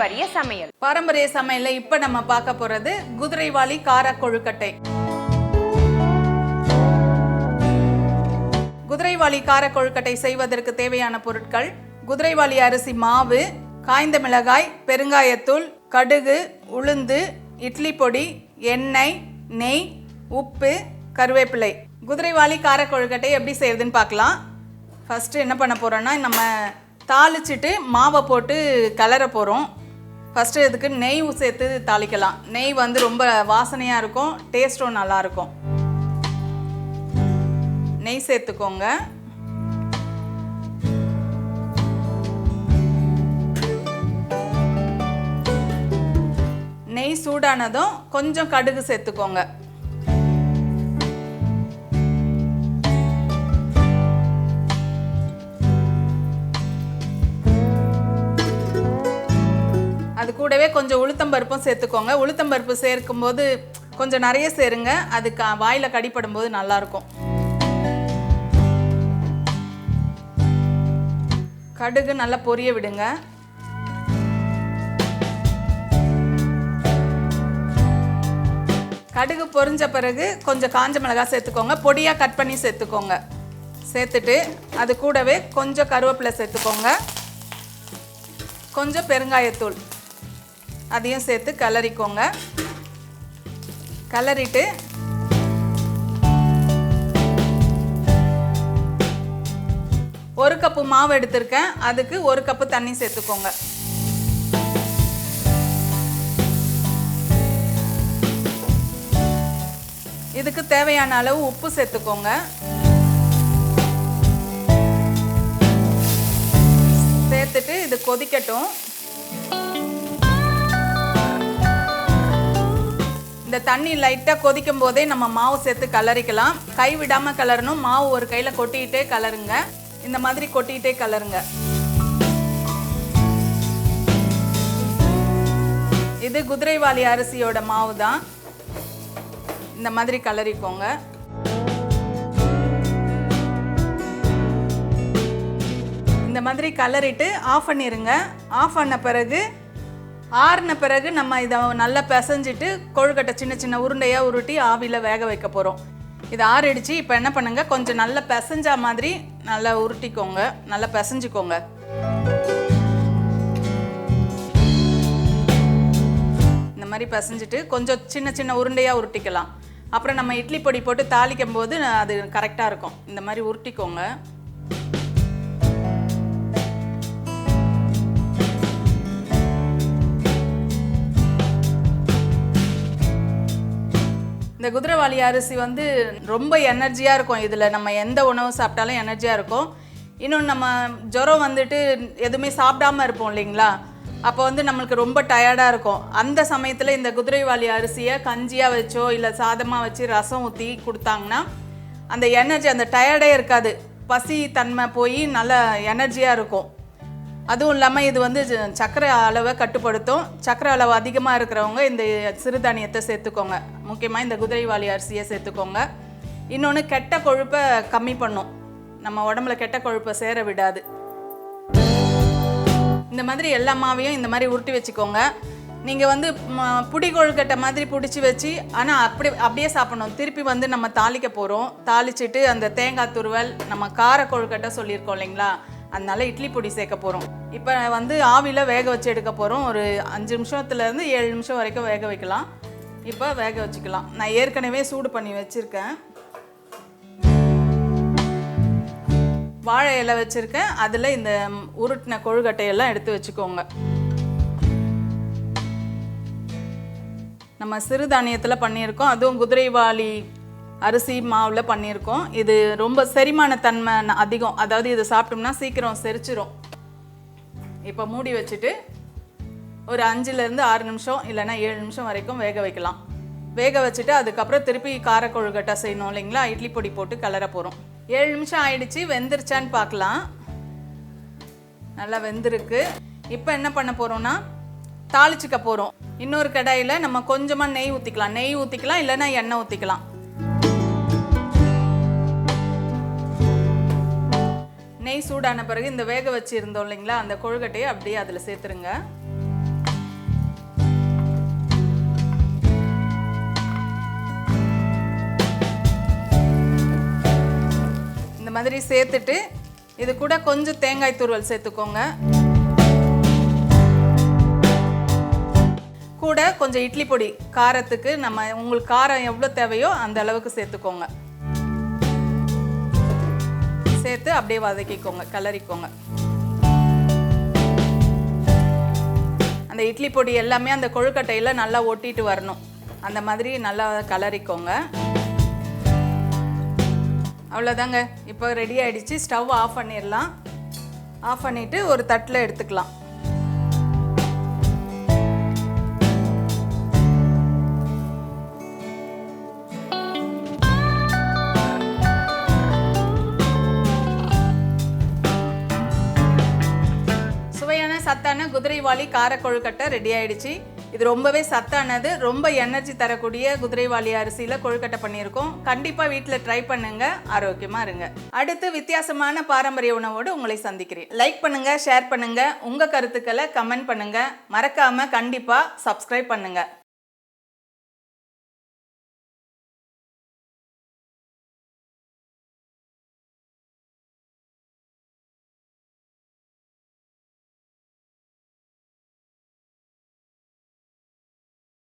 பாரம்பரிய சமையல். பாரம்பரிய சமையல்ல இப்ப நம்ம பார்க்க போறது குதிரைவாலி கார கொழுக்கட்டை. குதிரைவாலி கார கொழுக்கட்டை செய்வதற்கு தேவையான பொருட்கள்: குதிரைவாலி அரிசி மாவு, காய்ந்த மிளகாய், பெருங்காயத்தூள், கடுகு, உளுந்து, இட்லி பொடி, எண்ணெய், நெய், உப்பு, கருவேப்பிலை. குதிரைவாலி கார கொழுக்கட்டை எப்படி செய்யறதுன்னு பார்க்கலாம். ஃபஸ்ட்டு என்ன பண்ண போகிறோன்னா, நம்ம தாளிச்சிட்டு மாவை போட்டு கிளற போகிறோம். ஃபஸ்ட்டு இதுக்கு நெய் சேர்த்து தாளிக்கலாம். நெய் வந்து ரொம்ப வாசனையாக இருக்கும், டேஸ்ட்டும் நல்லாயிருக்கும். நெய் சேர்த்துக்கோங்க. நெய் சூடானதும் கொஞ்சம் கடுகு சேர்த்துக்கோங்க. அது கூடவே கொஞ்சம் உளுத்தம்பருப்பும் சேர்த்துக்கோங்க. உளுத்தம்பருப்பு சேர்க்கும்போது கொஞ்சம் நிறைய சேருங்க, அதுக்கு வாயில் கடிப்படும் போது நல்லாயிருக்கும். கடுகு நல்லா பொரிய விடுங்க. கடுகு பொரிஞ்ச பிறகு கொஞ்சம் காஞ்ச மிளகாய் சேர்த்துக்கோங்க. பொடியாக கட் பண்ணி சேர்த்துக்கோங்க. சேர்த்துட்டு அது கூடவே கொஞ்சம் கருவேப்பிலை சேர்த்துக்கோங்க. கொஞ்சம் பெருங்காயத்தூள் அதையும் சேர்த்து கிளறிக்கோங்க. கிளறிட்டு ஒரு கப்பு மாவு எடுத்திருக்கேன், அதுக்கு ஒரு கப்பு தண்ணி சேர்த்துக்கோங்க. இதுக்கு தேவையான அளவு உப்பு சேர்த்துக்கோங்க. சேர்த்துட்டு இது கொதிக்கட்டும். இந்த தண்ணி லைட்டாக கொதிக்கும் போதே நம்ம மாவு சேர்த்து கலரிக்கலாம். கை விடாமல் கலரணும். மாவு ஒரு கையில் கொட்டிக்கிட்டே கலருங்க. இந்த மாதிரி கொட்டிக்கிட்டே கலருங்க. இது குதிரைவாலி அரிசியோட மாவு தான். இந்த மாதிரி கலரிக்கோங்க. இந்த மாதிரி கலரிட்டு ஆஃப் பண்ணிடுங்க. ஆஃப் பண்ண பிறகு ஆறின பிறகு நம்ம இதை நல்லா பிசைஞ்சிட்டு கொழுக்கட்டை சின்ன சின்ன உருண்டையாக உருட்டி ஆவியில் வேக வைக்க போகிறோம். இதை ஆறிடுச்சு. இப்போ என்ன பண்ணுங்க, கொஞ்சம் நல்லா பிசைஞ்சா மாதிரி நல்லா உருட்டிக்கோங்க, நல்லா பிசைஞ்சிக்கோங்க. இந்த மாதிரி பிசைஞ்சிட்டு கொஞ்சம் சின்ன சின்ன உருண்டையாக உருட்டிக்கலாம். அப்புறம் நம்ம இட்லி பொடி போட்டு தாளிக்கும் போது அது கரெக்டாக இருக்கும். இந்த மாதிரி உருட்டிக்கோங்க. இந்த குதிரைவாலி அரிசி வந்து ரொம்ப எனர்ஜியாக இருக்கும். இதில் நம்ம எந்த உணவு சாப்பிட்டாலும் எனர்ஜியாக இருக்கும். இன்னொன்று, நம்ம ஜுரம் வந்துட்டு எதுவுமே சாப்பிடாமல் இருப்போம் இல்லைங்களா, அப்போ வந்து நம்மளுக்கு ரொம்ப டயர்டாக இருக்கும். அந்த சமயத்தில் இந்த குதிரைவாலி அரிசியை கஞ்சியாக வச்சோ இல்லை சாதமாக வச்சு ரசம் ஊற்றி கொடுத்தாங்கன்னா அந்த எனர்ஜி, அந்த டயர்டே இருக்காது. பசி தன்மை போய் நல்ல எனர்ஜியாக இருக்கும். அதுவும் இல்லாமல் இது வந்து சர்க்கரை அளவை கட்டுப்படுத்தும். சர்க்கரை அளவு அதிகமாக இருக்கிறவங்க இந்த சிறுதானியத்தை சேர்த்துக்கோங்க. முக்கியமாக இந்த குதிரைவாலி அரிசியை சேர்த்துக்கோங்க. இன்னொன்று, கெட்ட கொழுப்பை கம்மி பண்ணும். நம்ம உடம்புல கெட்ட கொழுப்பை சேர விடாது. இந்த மாதிரி எல்லா மாவையும் இந்த மாதிரி உருட்டி வச்சுக்கோங்க. நீங்கள் வந்து புடி கொழுக்கட்டை மாதிரி பிடிச்சி வச்சு, ஆனால் அப்படியே சாப்பிடணும். திருப்பி வந்து நம்ம தாளிக்க போகிறோம். தாளிச்சிட்டு அந்த தேங்காய் துருவல், நம்ம கார கொழுக்கட்டை சொல்லியிருக்கோம் இல்லைங்களா, அதனால இட்லி பொடி சேர்க்க போகிறோம். இப்போ வந்து ஆவியில் வேக வச்சு எடுக்க போகிறோம். ஒரு 5 நிமிஷத்துலேருந்து 7 நிமிஷம் வரைக்கும் வேக வைக்கலாம். இப்போ வேக வச்சுக்கலாம். நான் ஏற்கனவே சூடு பண்ணி வச்சுருக்கேன். வாழை இலை வச்சுருக்கேன். அதில் இந்த உருட்டின கொழுக்கட்டையெல்லாம் எடுத்து வச்சுக்கோங்க. நம்ம சிறுதானியத்தில் பண்ணியிருக்கோம். அதுவும் குதிரைவாலி அரிசி மாவில் பண்ணியிருக்கோம். இது ரொம்ப செரிமான தன்மை அதிகம். அதாவது இது சாப்பிட்டோம்னா சீக்கிரம் செரிச்சிரும். இப்போ மூடி வச்சுட்டு ஒரு 5லேருந்து 6 நிமிஷம் இல்லைன்னா 7 நிமிஷம் வரைக்கும் வேக வைக்கலாம். வேக வச்சுட்டு அதுக்கப்புறம் திருப்பி கார கொழுக்கட்டை செய்யணும் இல்லைங்களா, இட்லி பொடி போட்டு கலர போகிறோம். 7 நிமிஷம் ஆயிடுச்சு. வெந்துருச்சான்னு பார்க்கலாம். நல்லா வெந்திருக்கு. இப்போ என்ன பண்ண போகிறோம்னா, தாளிச்சிக்க போகிறோம். இன்னொரு கடாயில் நம்ம கொஞ்சமாக நெய் ஊற்றிக்கலாம். நெய் ஊற்றிக்கலாம், இல்லைன்னா எண்ணெய் ஊற்றிக்கலாம். நெய் சூடான பிறகு இந்த வேக வச்சு இருந்தோம் இல்லைங்களா, அந்த கொழுக்கட்டையை அப்படியே அதில் சேர்த்துருங்க. மாதிரி சேர்த்துட்டு இது கூட கொஞ்சம் தேங்காய் துருவல் சேர்த்துக்கோங்க. கூட கொஞ்சம் இட்லி பொடி காரத்துக்கு உங்களுக்கு காரம் எவ்வளோ தேவையோ அந்த அளவுக்கு சேர்த்துக்கோங்க. சேர்த்து அப்படியே வதக்கிக்கோங்க, கிளறிக்கோங்க. அந்த இட்லி பொடி எல்லாமே அந்த கொழுக்கட்டையில் நல்லா ஒட்டிட்டு வரணும். அந்த மாதிரி நல்லா கிளறிக்கோங்க. அவ்வளோதாங்க, இப்போ ரெடி ஆகிடுச்சு. ஸ்டவ் ஆஃப் பண்ணிடலாம். ஆஃப் பண்ணிவிட்டு ஒரு தட்டில் எடுத்துக்கலாம். சத்தான குதிரைவாலி கார கொழுக்கட்டை ரெடி ஆயிடுச்சு. இது ரொம்பவே சத்தானது, ரொம்ப எனர்ஜி தரக்கூடிய குதிரைவாலி அரிசியில் கொழுக்கட்டை பண்ணியிருக்கோம். கண்டிப்பாக வீட்டில் ட்ரை பண்ணுங்க, ஆரோக்கியமாக இருங்க. அடுத்து வித்தியாசமான பாரம்பரிய உணவோடு உங்களை சந்திக்கிறேன். லைக் பண்ணுங்க, ஷேர் பண்ணுங்க, உங்கள் கருத்துக்களை கமெண்ட் பண்ணுங்க. மறக்காம கண்டிப்பாக சப்ஸ்கிரைப் பண்ணுங்க.